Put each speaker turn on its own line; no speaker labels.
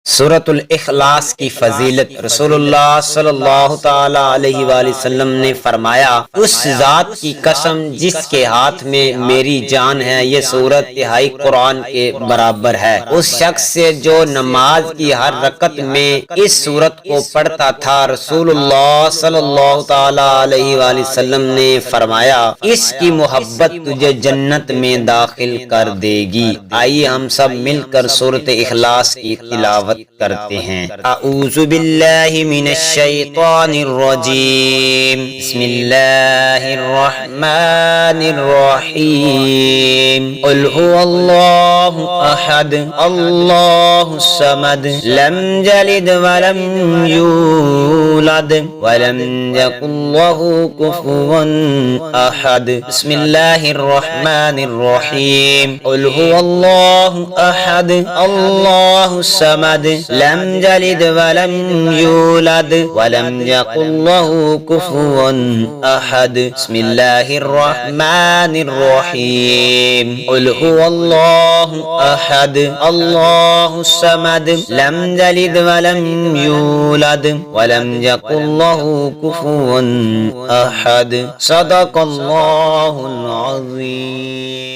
सूरतुल इखलास की फजीलत। रसूलुल्लाह सल्लल्लाहु ताला अलैहि वसल्लम ने फरमाया, उस जात की कसम जिसके हाथ में मेरी जान है, ये सूरत तिहाई कुरान के बराबर है। उस शख्स से जो नमाज की हर रकत में इस सूरत को पढ़ता था। रसूलुल्लाह सल्लल्लाहु ताला अलैहि वसल्लम ने फरमाया, इसकी मोहब्बत तुझे जन्नत में दाखिल कर देगी। आइए हम सब मिलकर सूरत इखलास की तिलावत करते हैं। अऊज़ु बिल्लाहि मिनश शैतानिर रजीम। बिस्मिल्लाहिर रहमानिर रहीम। कुल हुवल्लाहु अहद अल्लाहुस समद लम यलिद वलम यूलद वलम यकुल लहू कुफुवन अहद। बिस्मिल्लाहिर रहमानिर रहीम। कुल हुवल्लाहु अहद अल्लाहुस समद लम यलिद वलम यूलद वलम यकुल लहू कुफुवन अहद। बिस्मिल्लाहिर रहमानिर रहीम। कुल हुवल्लाहु अहद अल्लाहुस समद लम यलिद वलम यूलद वलम यकुल लहू कुफुवन अहद। सदक़ल्लाहुल अज़ीम।